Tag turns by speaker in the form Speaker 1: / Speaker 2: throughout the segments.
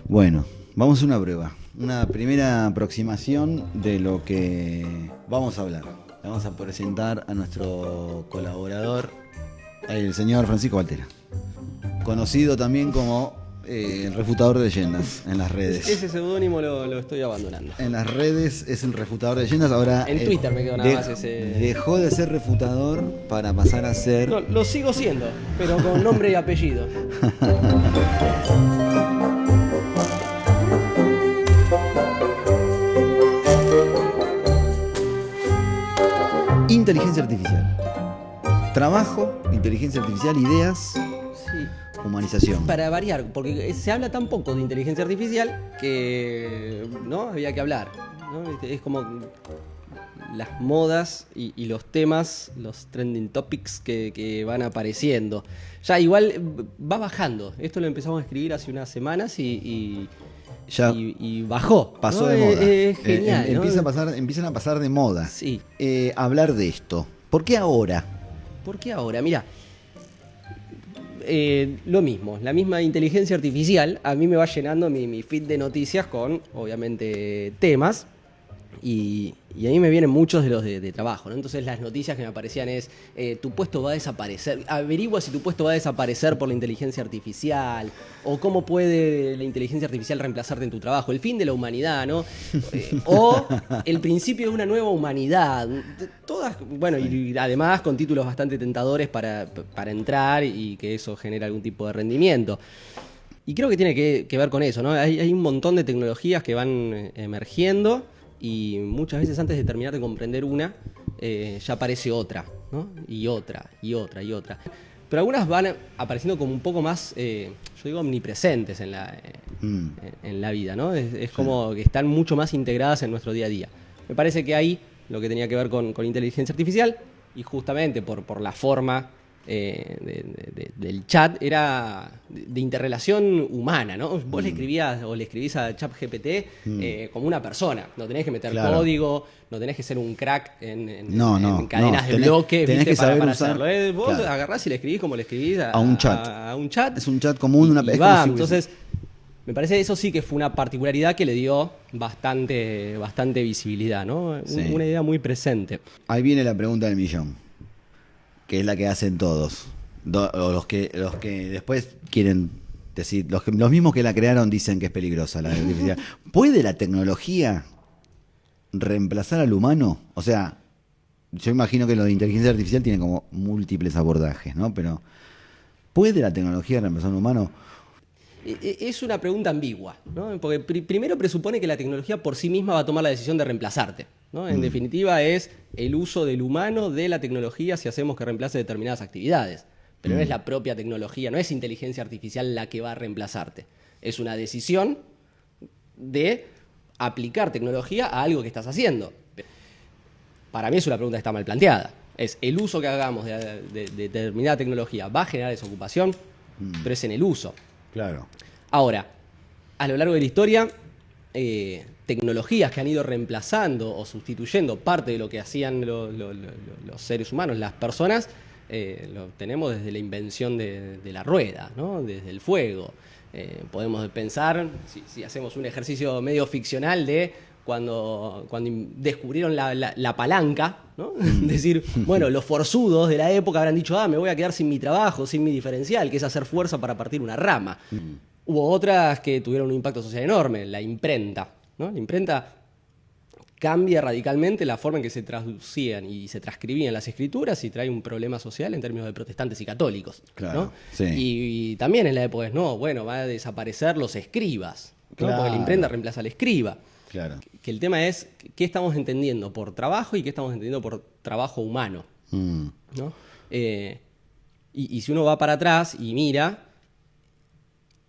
Speaker 1: Bueno, vamos a una prueba. Una primera aproximación de lo que vamos a hablar. Vamos a presentar a nuestro colaborador, el señor Francisco Valtera. Conocido también como el refutador de leyendas en las redes.
Speaker 2: Ese seudónimo lo estoy abandonando.
Speaker 1: En las redes es el refutador de leyendas. Ahora
Speaker 2: en Twitter me quedó nada más ese.
Speaker 1: Dejó de ser refutador para pasar a ser.
Speaker 2: No, lo sigo siendo, pero con nombre y apellido.
Speaker 1: Inteligencia artificial. Trabajo, inteligencia artificial, ideas,
Speaker 2: Sí.
Speaker 1: humanización.
Speaker 2: Para variar, porque se habla tan poco de inteligencia artificial que no había que hablar, ¿no? Es como las modas y los temas, los trending topics que van apareciendo. Ya igual va bajando. Esto lo empezamos a escribir hace unas semanas y bajó.
Speaker 1: Pasó
Speaker 2: ¿no?
Speaker 1: de moda.
Speaker 2: Es genial. ¿no?
Speaker 1: Empiezan a pasar de moda.
Speaker 2: Sí.
Speaker 1: Hablar de esto. ¿Por qué ahora?
Speaker 2: ¿Por qué ahora? Mira, lo mismo, la misma inteligencia artificial a mí me va llenando mi feed de noticias con, obviamente, temas y a mí me vienen muchos de los de trabajo, ¿no? Entonces las noticias que me aparecían es, tu puesto va a desaparecer, averigua si tu puesto va a desaparecer por la inteligencia artificial, o cómo puede la inteligencia artificial reemplazarte en tu trabajo, el fin de la humanidad, ¿no? O el principio de una nueva humanidad. Todas, bueno, y además con títulos bastante tentadores para entrar y que eso genere algún tipo de rendimiento. Y creo que tiene que ver con eso, ¿no? Hay un montón de tecnologías que van emergiendo y muchas veces antes de terminar de comprender una, ya aparece otra, ¿no? Y otra, y otra, y otra. Pero algunas van apareciendo como un poco más, yo digo, omnipresentes en la vida, ¿no? Es como que están mucho más integradas en nuestro día a día. Me parece que ahí lo que tenía que ver con inteligencia artificial, y justamente por la forma del chat, era de interrelación humana, ¿no? Vos le escribías o le escribís a ChatGPT como una persona. No tenés que meter código, no tenés que ser un crack en cadenas de bloque,
Speaker 1: tenés que saber
Speaker 2: para
Speaker 1: usar,
Speaker 2: hacerlo. Vos
Speaker 1: claro,
Speaker 2: agarrás y le escribís como le escribís
Speaker 1: a un chat.
Speaker 2: A un chat.
Speaker 1: Es un chat común, una
Speaker 2: y va. Entonces, me parece que eso sí que fue una particularidad que le dio bastante visibilidad, ¿no?
Speaker 1: Sí.
Speaker 2: Una idea muy presente.
Speaker 1: Ahí viene la pregunta del millón, que es la que hacen todos. O los que después quieren decir, los mismos que la crearon dicen que es peligrosa la artificial. ¿Puede la tecnología reemplazar al humano? O sea, yo imagino que lo de inteligencia artificial tiene como múltiples abordajes, ¿no? Pero ¿puede la tecnología reemplazar al humano?
Speaker 2: Es una pregunta ambigua, ¿no? Porque primero presupone que la tecnología por sí misma va a tomar la decisión de reemplazarte, ¿no? En definitiva es el uso del humano de la tecnología si hacemos que reemplace determinadas actividades. Pero no es la propia tecnología, no es inteligencia artificial la que va a reemplazarte. Es una decisión de aplicar tecnología a algo que estás haciendo. Para mí es una pregunta que está mal planteada. Es el uso que hagamos de determinada tecnología va a generar desocupación, pero es en el uso.
Speaker 1: Claro.
Speaker 2: Ahora, a lo largo de la historia, tecnologías que han ido reemplazando o sustituyendo parte de lo que hacían los seres humanos, las personas, lo tenemos desde la invención de la rueda, ¿no? Desde el fuego. Podemos pensar, si hacemos un ejercicio medio ficcional de cuando descubrieron la palanca, ¿no? Decir, bueno, los forzudos de la época habrán dicho, me voy a quedar sin mi trabajo, sin mi diferencial, que es hacer fuerza para partir una rama. Hubo otras que tuvieron un impacto social enorme, la imprenta, ¿no? La imprenta cambia radicalmente la forma en que se traducían y se transcribían las escrituras y trae un problema social en términos de protestantes y católicos,
Speaker 1: Claro,
Speaker 2: ¿no?
Speaker 1: sí.
Speaker 2: Y también en la época va a desaparecer los escribas, ¿no?
Speaker 1: Claro.
Speaker 2: Porque la imprenta reemplaza al escriba.
Speaker 1: Claro.
Speaker 2: Que el tema es qué estamos entendiendo por trabajo y qué estamos entendiendo por trabajo humano, ¿no? Y si uno va para atrás y mira,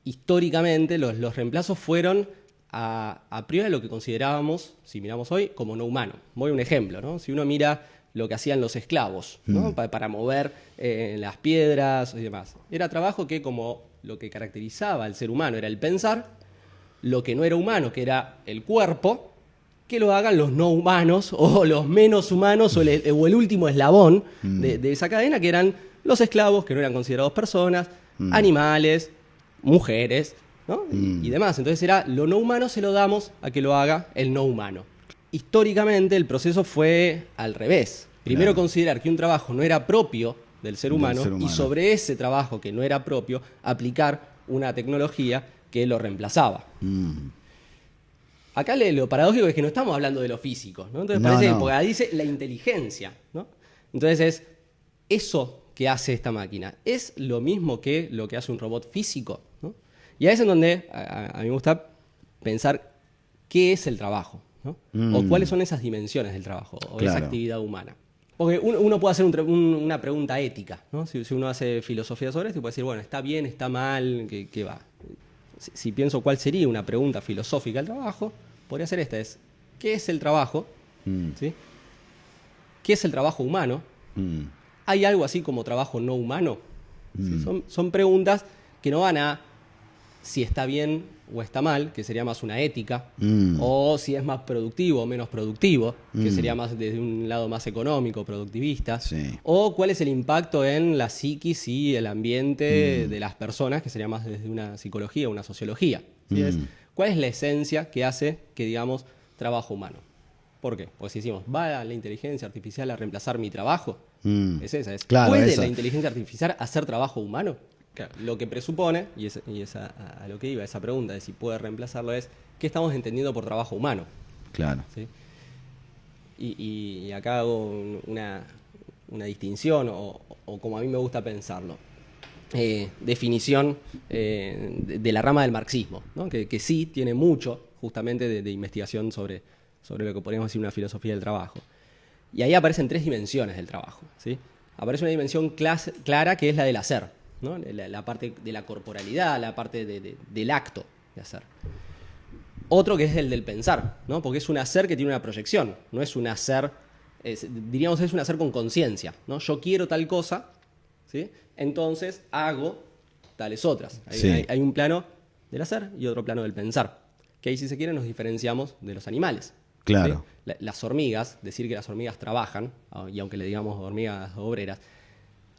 Speaker 2: históricamente los reemplazos fueron a priori de lo que considerábamos, si miramos hoy, como no humano. Voy a un ejemplo, ¿no? Si uno mira lo que hacían los esclavos, ¿no? Para mover las piedras y demás. Era trabajo que, como lo que caracterizaba al ser humano era el pensar, lo que no era humano, que era el cuerpo, que lo hagan los no humanos o los menos humanos o el último eslabón de esa cadena, que eran los esclavos, que no eran considerados personas, animales, mujeres, ¿no? Y demás. Entonces era lo no humano se lo damos a que lo haga el no humano. Históricamente el proceso fue al revés. Primero considerar que un trabajo no era propio del ser humano y sobre ese trabajo que no era propio aplicar una tecnología que lo reemplazaba. Acá lo paradójico es que no estamos hablando de lo físico, ¿no? Entonces parece que porque ahí dice la inteligencia, ¿no? Entonces es eso que hace esta máquina. ¿Es lo mismo que lo que hace un robot físico? ¿No? Y ahí es en donde a mí me gusta pensar qué es el trabajo, ¿no? O cuáles son esas dimensiones del trabajo o esa actividad humana. Porque uno puede hacer una pregunta ética, ¿no? Si uno hace filosofía sobre esto, puede decir, bueno, ¿está bien, está mal? ¿Qué va? Si pienso cuál sería una pregunta filosófica del trabajo, podría ser esta, ¿qué es el trabajo? ¿Sí? ¿Qué es el trabajo humano? ¿Hay algo así como trabajo no humano? ¿Sí? Son preguntas que no van a si está bien o está mal, que sería más una ética, o si es más productivo o menos productivo, que sería más desde un lado más económico, productivista, o cuál es el impacto en la psiquis y el ambiente de las personas, que sería más desde una psicología, una sociología. ¿Sí? ¿Cuál es la esencia que hace que digamos trabajo humano? ¿Por qué? Porque si decimos, ¿va la inteligencia artificial a reemplazar mi trabajo? Es esa,
Speaker 1: Claro,
Speaker 2: ¿puede
Speaker 1: eso.
Speaker 2: la inteligencia artificial hacer trabajo humano? Claro, lo que presupone, y es a lo que iba esa pregunta de si puede reemplazarlo, es ¿qué estamos entendiendo por trabajo humano?
Speaker 1: Claro.
Speaker 2: ¿Sí? Y acá hago una distinción, o como a mí me gusta pensarlo. Definición de la rama del marxismo, ¿no? que sí tiene mucho justamente de investigación sobre lo que podríamos decir una filosofía del trabajo. Y ahí aparecen 3 dimensiones del trabajo, ¿sí? Aparece una dimensión clara que es la del hacer, ¿no? La parte de la corporalidad, la parte del acto de hacer. Otro que es el del pensar, ¿no? Porque es un hacer que tiene una proyección, no es un hacer, diríamos es un hacer con conciencia, ¿no? Yo quiero tal cosa, ¿sí? Entonces hago tales otras. Hay un plano del hacer y otro plano del pensar, que ahí si se quiere nos diferenciamos de los animales.
Speaker 1: Claro.
Speaker 2: ¿Sí? Las hormigas, decir que las hormigas trabajan, y aunque le digamos hormigas obreras,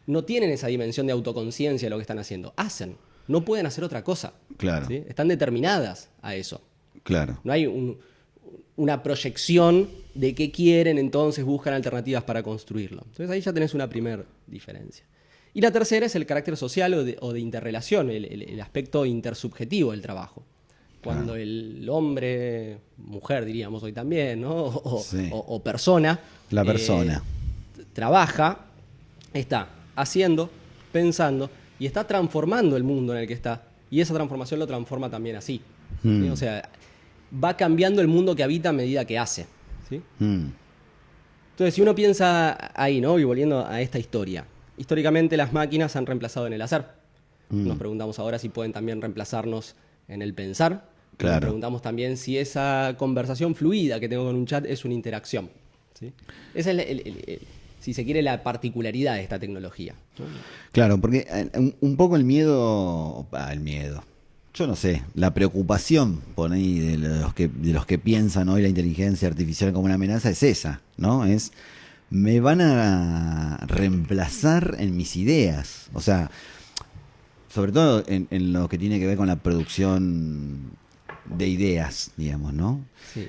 Speaker 2: no tienen esa dimensión de autoconciencia de lo que están haciendo. Hacen, no pueden hacer otra cosa.
Speaker 1: Claro.
Speaker 2: ¿Sí? Están determinadas a eso.
Speaker 1: Claro.
Speaker 2: No hay una proyección de qué quieren, entonces buscan alternativas para construirlo. Entonces ahí ya tenés una primera diferencia. Y la tercera es el carácter social o de interrelación, el aspecto intersubjetivo del trabajo. Cuando el hombre, mujer diríamos hoy también, ¿no? o persona,
Speaker 1: La persona.
Speaker 2: trabaja, está haciendo, pensando y está transformando el mundo en el que está. Y esa transformación lo transforma también así. ¿Sí? O sea, va cambiando el mundo que habita a medida que hace. ¿Sí? Entonces, si uno piensa ahí, ¿no? Y volviendo a esta historia, históricamente las máquinas han reemplazado en el hacer. Nos preguntamos ahora si pueden también reemplazarnos en el pensar.
Speaker 1: Claro.
Speaker 2: Nos preguntamos también si esa conversación fluida que tengo con un chat es una interacción. ¿Sí? Esa es, si se quiere, la particularidad de esta tecnología, ¿no?
Speaker 1: Claro, porque un poco el miedo, yo no sé, la preocupación por ahí de los que piensan hoy la inteligencia artificial como una amenaza es esa, ¿no? Me van a reemplazar en mis ideas, o sea, sobre todo en lo que tiene que ver con la producción de ideas, digamos, ¿no?
Speaker 2: Sí.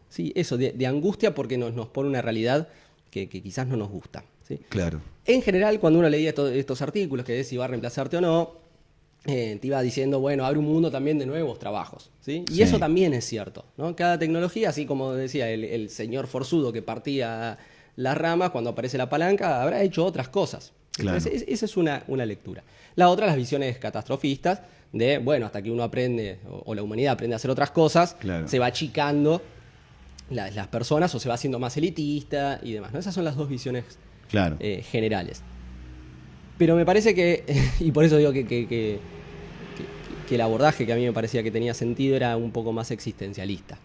Speaker 2: Sí, eso, de angustia porque nos pone una realidad que quizás no nos gusta. ¿Sí?
Speaker 1: Claro.
Speaker 2: En general, cuando uno leía estos artículos que si va a reemplazarte o no, te iba diciendo, bueno, abre un mundo también de nuevos trabajos. ¿Sí? Y eso también es cierto, ¿no? Cada tecnología, así como decía el señor forzudo que partía las ramas, cuando aparece la palanca, habrá hecho otras cosas.
Speaker 1: Claro.
Speaker 2: Entonces, esa es una lectura. La otra, las visiones catastrofistas de, bueno, hasta que uno aprende, o la humanidad aprende a hacer otras cosas,
Speaker 1: Claro.
Speaker 2: se va achicando las personas o se va haciendo más elitista y demás, ¿no? Esas son las dos visiones
Speaker 1: Claro.
Speaker 2: generales. Pero me parece que, y por eso digo que el abordaje que a mí me parecía que tenía sentido era un poco más existencialista.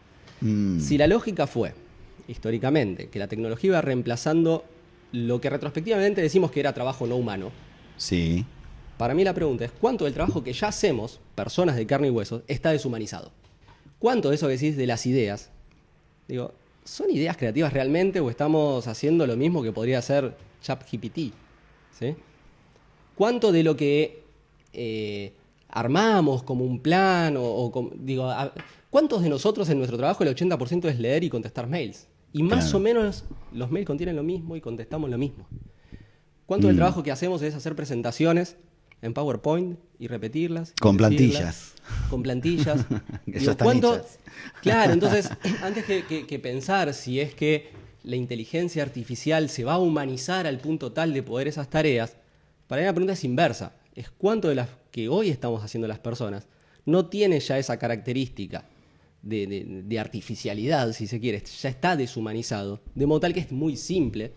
Speaker 2: Si la lógica fue, históricamente, que la tecnología iba reemplazando lo que retrospectivamente decimos que era trabajo no humano,
Speaker 1: Sí.
Speaker 2: para mí la pregunta es, ¿cuánto del trabajo que ya hacemos, personas de carne y huesos, está deshumanizado? ¿Cuánto de eso que decís de las ideas, digo, son ideas creativas realmente o estamos haciendo lo mismo que podría hacer ChatGPT? ¿Sí? ¿Cuánto de lo que armamos como un plan ¿cuántos de nosotros en nuestro trabajo el 80% es leer y contestar mails? Y más
Speaker 1: Claro.
Speaker 2: o menos los mails contienen lo mismo y contestamos lo mismo. ¿Cuánto del trabajo que hacemos es hacer presentaciones en PowerPoint y repetirlas? Y
Speaker 1: Con
Speaker 2: decirlas?
Speaker 1: plantillas.
Speaker 2: Con plantillas.
Speaker 1: Que ya están hechas.
Speaker 2: Claro, entonces, antes que pensar si es que la inteligencia artificial se va a humanizar al punto tal de poder esas tareas, para mí la pregunta es inversa. Es cuánto de las que hoy estamos haciendo las personas no tiene ya esa característica de artificialidad, si se quiere, ya está deshumanizado, de modo tal que es muy simple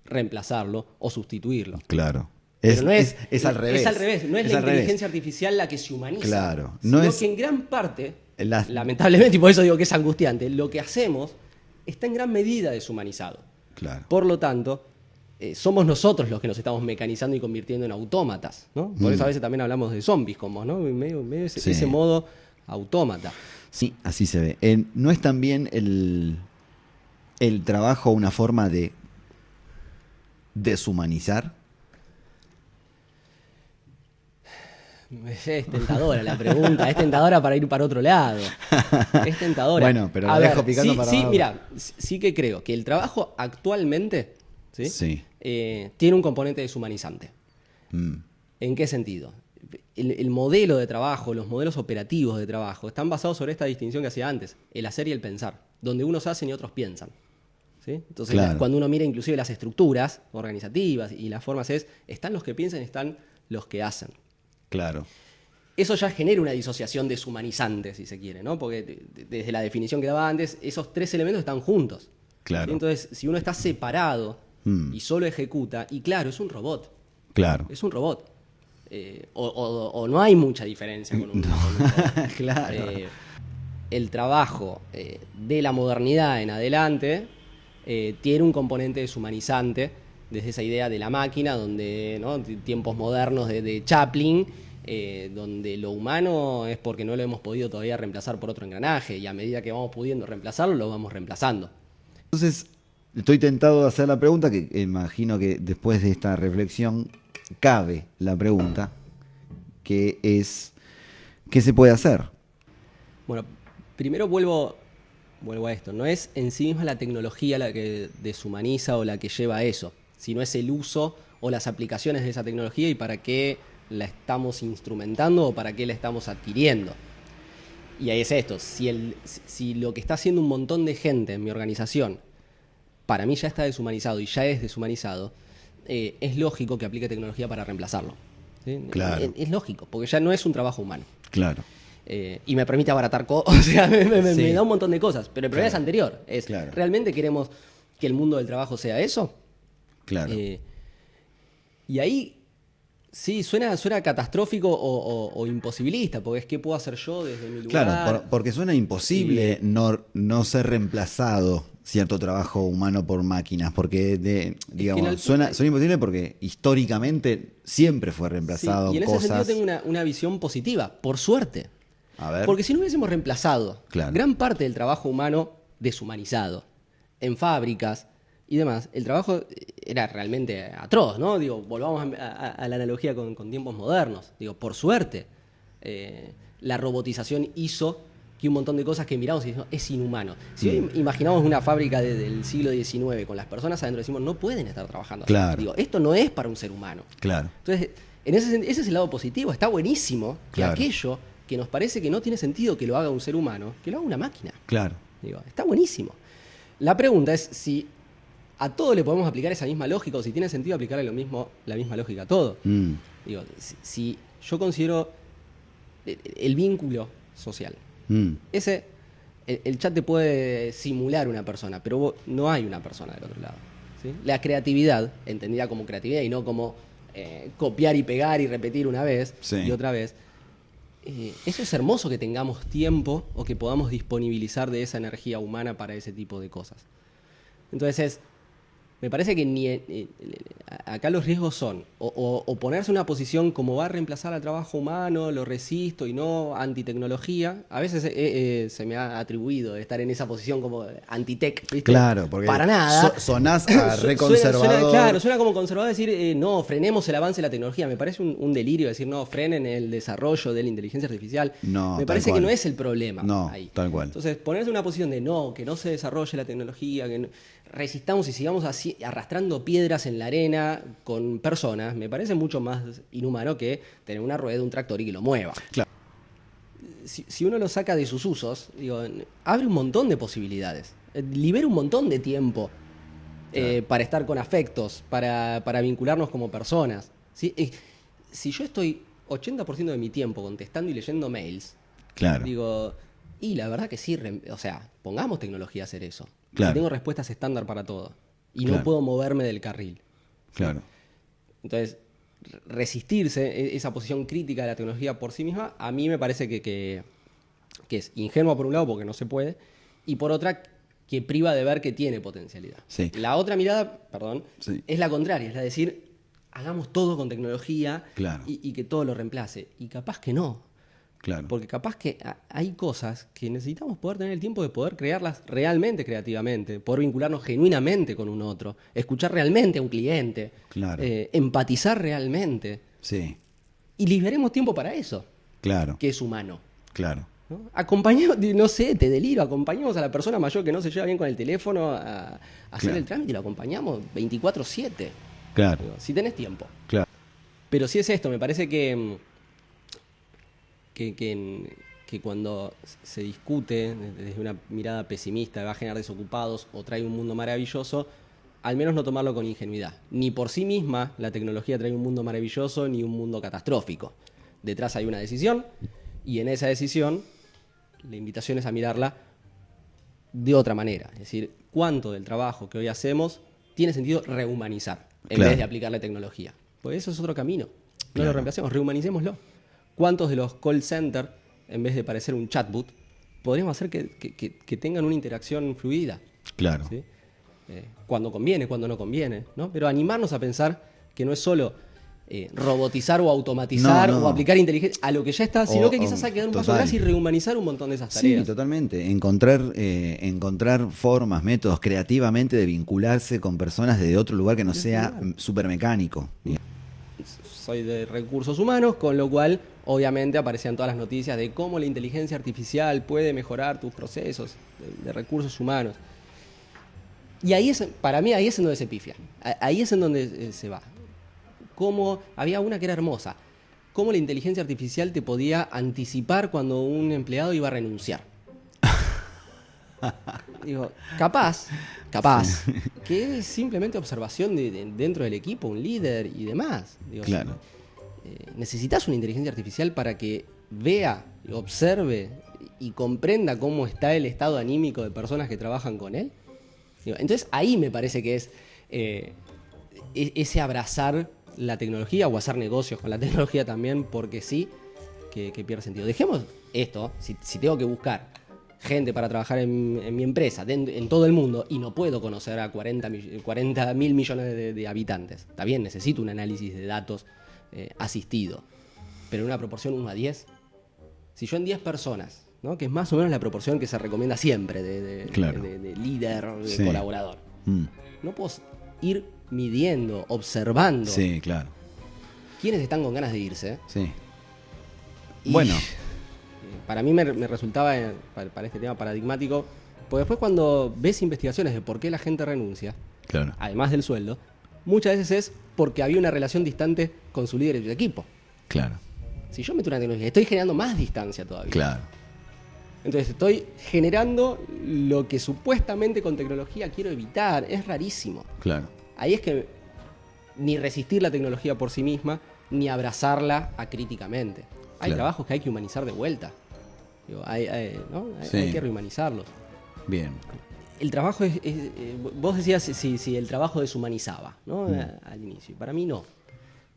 Speaker 2: reemplazarlo o sustituirlo.
Speaker 1: Claro.
Speaker 2: Pero no es
Speaker 1: al revés.
Speaker 2: Es al revés, no es la
Speaker 1: al revés.
Speaker 2: inteligencia artificial la que se humaniza.
Speaker 1: Claro,
Speaker 2: Sino
Speaker 1: no es-
Speaker 2: que en gran parte,
Speaker 1: Las-
Speaker 2: lamentablemente, y por eso digo que es angustiante, lo que hacemos está en gran medida deshumanizado.
Speaker 1: Claro.
Speaker 2: Por lo tanto, somos nosotros los que nos estamos mecanizando y convirtiendo en autómatas, ¿no? Por eso a veces también hablamos de zombies, como, ¿no? Medio
Speaker 1: Sí.
Speaker 2: ese modo autómata.
Speaker 1: Sí, así se ve. ¿No es también el trabajo una forma de deshumanizar?
Speaker 2: Es tentadora la pregunta, es tentadora para ir para otro lado. Es tentadora.
Speaker 1: Bueno, pero
Speaker 2: A
Speaker 1: la dejo
Speaker 2: ver,
Speaker 1: picando
Speaker 2: sí,
Speaker 1: para
Speaker 2: sí,
Speaker 1: abajo.
Speaker 2: mira, sí que creo que el trabajo actualmente ¿sí?
Speaker 1: Sí.
Speaker 2: Tiene un componente deshumanizante.
Speaker 1: Mm.
Speaker 2: ¿En qué sentido? El modelo de trabajo, los modelos operativos de trabajo, están basados sobre esta distinción que hacía antes, el hacer y el pensar, donde unos hacen y otros piensan. ¿Sí? Entonces,
Speaker 1: Claro.
Speaker 2: cuando uno mira inclusive las estructuras organizativas y las formas están los que piensan y están los que hacen.
Speaker 1: Claro.
Speaker 2: Eso ya genera una disociación deshumanizante, si se quiere, ¿no? Porque desde la definición que daba antes, esos tres elementos están juntos.
Speaker 1: Claro.
Speaker 2: ¿Sí? Entonces, si uno está separado y solo ejecuta, y claro, es un robot.
Speaker 1: Claro.
Speaker 2: Es un robot. O no hay mucha diferencia con un robot.
Speaker 1: Claro.
Speaker 2: El trabajo de la modernidad en adelante tiene un componente deshumanizante desde esa idea de la máquina, donde ¿no? tiempos modernos de Chaplin, donde lo humano es porque no lo hemos podido todavía reemplazar por otro engranaje, y a medida que vamos pudiendo reemplazarlo, lo vamos reemplazando.
Speaker 1: Entonces, estoy tentado de hacer la pregunta, que imagino que después de esta reflexión cabe la pregunta, que es, ¿qué se puede hacer?
Speaker 2: Bueno, primero vuelvo a esto. No es en sí misma la tecnología la que deshumaniza o la que lleva a eso, sino es el uso o las aplicaciones de esa tecnología y para qué la estamos instrumentando o para qué la estamos adquiriendo. Y ahí es esto, si lo que está haciendo un montón de gente en mi organización, para mí ya está deshumanizado y ya es deshumanizado, es lógico que aplique tecnología para reemplazarlo. ¿Sí?
Speaker 1: Claro.
Speaker 2: Es lógico, porque ya no es un trabajo humano.
Speaker 1: Claro.
Speaker 2: Y me permite abaratar cosas, o sea, me
Speaker 1: Sí.
Speaker 2: da un montón de cosas. Pero el problema
Speaker 1: Claro.
Speaker 2: es anterior. Es,
Speaker 1: Claro.
Speaker 2: ¿realmente queremos que el mundo del trabajo sea eso?
Speaker 1: Claro.
Speaker 2: Y ahí sí, suena catastrófico o imposibilista, porque es qué puedo hacer yo desde mi lugar.
Speaker 1: Claro, porque suena imposible no ser reemplazado cierto trabajo humano por máquinas, porque suena imposible porque históricamente siempre fue reemplazado
Speaker 2: Sí, y en ese sentido
Speaker 1: cosas.
Speaker 2: tengo una visión positiva, por suerte.
Speaker 1: A ver.
Speaker 2: Porque si no hubiésemos reemplazado
Speaker 1: Claro.
Speaker 2: gran parte del trabajo humano deshumanizado en fábricas y demás, el trabajo era realmente atroz, ¿no? Digo, volvamos a la analogía con tiempos modernos. Digo, por suerte, la robotización hizo que un montón de cosas que miramos y decimos, es inhumano. Si hoy imaginamos una fábrica del siglo XIX con las personas adentro, decimos, no pueden estar trabajando así.
Speaker 1: Claro.
Speaker 2: Digo, esto no es para un ser humano.
Speaker 1: Claro.
Speaker 2: Entonces, ese es el lado positivo. Está buenísimo que
Speaker 1: Claro.
Speaker 2: aquello que nos parece que no tiene sentido que lo haga un ser humano, que lo haga una máquina.
Speaker 1: Claro.
Speaker 2: Digo, está buenísimo. La pregunta es si a todo le podemos aplicar esa misma lógica o si tiene sentido aplicarle la misma lógica a todo.
Speaker 1: Mm.
Speaker 2: Digo, si yo considero el vínculo social,
Speaker 1: Mm.
Speaker 2: el chat te puede simular una persona, pero no hay una persona del otro lado. ¿Sí? La creatividad, entendida como creatividad y no como copiar y pegar y repetir una vez
Speaker 1: Sí.
Speaker 2: y otra vez, eso es hermoso que tengamos tiempo o que podamos disponibilizar de esa energía humana para ese tipo de cosas. Entonces me parece que acá los riesgos son o ponerse en una posición como va a reemplazar al trabajo humano, lo resisto y no antitecnología. A veces se me ha atribuido de estar en esa posición como antitech, ¿viste?
Speaker 1: Claro, porque
Speaker 2: para nada.
Speaker 1: Sonás a reconservador.
Speaker 2: Claro, suena como conservador decir, no, frenemos el avance de la tecnología. Me parece un delirio decir, no, frenen el desarrollo de la inteligencia artificial.
Speaker 1: No,
Speaker 2: me
Speaker 1: tal
Speaker 2: parece que
Speaker 1: cual.
Speaker 2: no es el problema
Speaker 1: No,
Speaker 2: ahí.
Speaker 1: tal cual.
Speaker 2: Entonces, ponerse en una posición de no, que no se desarrolle la tecnología, que resistamos y sigamos así arrastrando piedras en la arena con personas, me parece mucho más inhumano que tener una rueda, un tractor y que lo mueva.
Speaker 1: Claro.
Speaker 2: Si uno lo saca de sus usos, digo, abre un montón de posibilidades, libera un montón de tiempo para estar con afectos, para vincularnos como personas. ¿Sí? Si yo estoy 80% de mi tiempo contestando y leyendo mails,
Speaker 1: Claro.
Speaker 2: digo, y la verdad que sí, o sea, pongamos tecnología a hacer eso.
Speaker 1: Claro.
Speaker 2: Si tengo respuestas estándar para todo y
Speaker 1: Claro.
Speaker 2: no puedo moverme del carril.
Speaker 1: Claro.
Speaker 2: Entonces, resistirse esa posición crítica de la tecnología por sí misma, a mí me parece que es ingenua por un lado porque no se puede, y por otra que priva de ver que tiene potencialidad.
Speaker 1: Sí.
Speaker 2: La otra mirada, perdón,
Speaker 1: Sí.
Speaker 2: es la contraria, es la de decir, hagamos todo con tecnología
Speaker 1: Claro.
Speaker 2: y que todo lo reemplace. Y capaz que no.
Speaker 1: Claro.
Speaker 2: Porque capaz que hay cosas que necesitamos poder tener el tiempo de poder crearlas realmente creativamente, poder vincularnos genuinamente con un otro, escuchar realmente a un cliente,
Speaker 1: Claro.
Speaker 2: empatizar realmente.
Speaker 1: Sí.
Speaker 2: Y liberemos tiempo para eso,
Speaker 1: Claro.
Speaker 2: que es humano.
Speaker 1: Claro.
Speaker 2: ¿No? Acompañemos, no sé, te deliro, acompañemos a la persona mayor que no se lleva bien con el teléfono a hacer
Speaker 1: Claro.
Speaker 2: el trámite y lo acompañamos 24/7,
Speaker 1: Claro.
Speaker 2: digo, si tenés tiempo.
Speaker 1: Claro.
Speaker 2: Pero si es esto, me parece que cuando se discute desde una mirada pesimista, va a generar desocupados o trae un mundo maravilloso, al menos no tomarlo con ingenuidad. Ni por sí misma la tecnología trae un mundo maravilloso ni un mundo catastrófico. Detrás hay una decisión y en esa decisión la invitación es a mirarla de otra manera. Es decir, cuánto del trabajo que hoy hacemos tiene sentido rehumanizar en
Speaker 1: Claro.
Speaker 2: vez de aplicarle tecnología. Pues eso es otro camino. No
Speaker 1: Claro.
Speaker 2: lo reemplacemos, rehumanicémoslo. ¿Cuántos de los call centers, en vez de parecer un chatbot, podríamos hacer que tengan una interacción fluida?
Speaker 1: Claro.
Speaker 2: ¿Sí? Cuando conviene, cuando no conviene, ¿no? Pero animarnos a pensar que no es solo robotizar o automatizar
Speaker 1: No, no.
Speaker 2: o aplicar inteligencia a lo que ya está, sino que
Speaker 1: O-
Speaker 2: quizás hay que dar un paso
Speaker 1: total.
Speaker 2: atrás y rehumanizar un montón de esas
Speaker 1: Sí,
Speaker 2: tareas.
Speaker 1: totalmente. Encontrar formas, métodos creativamente de vincularse con personas de otro lugar que no sea súper mecánico.
Speaker 2: Soy de recursos humanos, con lo cual obviamente aparecían todas las noticias de cómo la inteligencia artificial puede mejorar tus procesos de recursos humanos. Y ahí para mí ahí es en donde se pifia, ahí es en donde se va. Había una que era hermosa, cómo la inteligencia artificial te podía anticipar cuando un empleado iba a renunciar. Digo, capaz, que es simplemente observación dentro del equipo, un líder y demás. Digo,
Speaker 1: Claro.
Speaker 2: necesitas una inteligencia artificial para que vea, observe y comprenda cómo está el estado anímico de personas que trabajan con él. Digo, entonces ahí me parece que es ese abrazar la tecnología o hacer negocios con la tecnología también, porque sí, que pierde sentido. Dejemos esto, si tengo que buscar gente para trabajar en mi empresa, en todo el mundo, y no puedo conocer a 40.000 millones de habitantes. Está bien, necesito un análisis de datos asistido, pero en una proporción 1 a 10. Si yo en 10 personas, ¿no? Que es más o menos la proporción que se recomienda siempre
Speaker 1: Claro.
Speaker 2: de líder, de
Speaker 1: Sí.
Speaker 2: colaborador,
Speaker 1: Mm.
Speaker 2: no puedo ir midiendo, observando
Speaker 1: Sí, claro.
Speaker 2: quiénes están con ganas de irse.
Speaker 1: Sí.
Speaker 2: Y,
Speaker 1: Bueno.
Speaker 2: para mí me resultaba, para este tema paradigmático, porque después cuando ves investigaciones de por qué la gente renuncia,
Speaker 1: Claro.
Speaker 2: además del sueldo, muchas veces es porque había una relación distante con su líder y su equipo.
Speaker 1: Claro.
Speaker 2: Si yo meto una tecnología, estoy generando más distancia todavía.
Speaker 1: Claro.
Speaker 2: Entonces estoy generando lo que supuestamente con tecnología quiero evitar. Es rarísimo.
Speaker 1: Claro.
Speaker 2: Ahí es que ni resistir la tecnología por sí misma, ni abrazarla acríticamente. Hay
Speaker 1: Claro.
Speaker 2: trabajos que hay que humanizar de vuelta. Digo, ¿no?
Speaker 1: Sí.
Speaker 2: Hay que rehumanizarlos.
Speaker 1: Bien.
Speaker 2: El trabajo vos decías si el trabajo deshumanizaba, ¿no? Al inicio. Para mí no.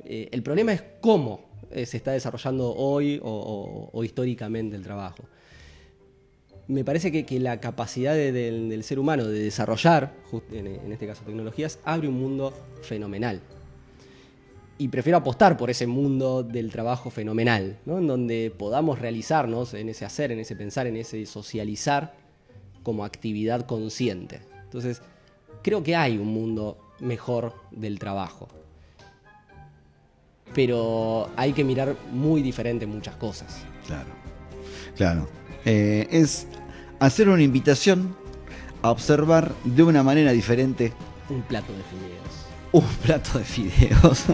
Speaker 2: El problema es cómo se está desarrollando hoy o históricamente el trabajo. me parece que la capacidad del ser humano de desarrollar, en este caso tecnologías, abre un mundo fenomenal. Y prefiero apostar por ese mundo del trabajo fenomenal, ¿no? En donde podamos realizarnos en ese hacer, en ese pensar, en ese socializar como actividad consciente. Entonces, creo que hay un mundo mejor del trabajo. Pero hay que mirar muy diferente muchas cosas.
Speaker 1: Claro, claro. Es hacer una invitación a observar de una manera diferente
Speaker 2: Un plato de fideos.
Speaker 1: un plato de fideos.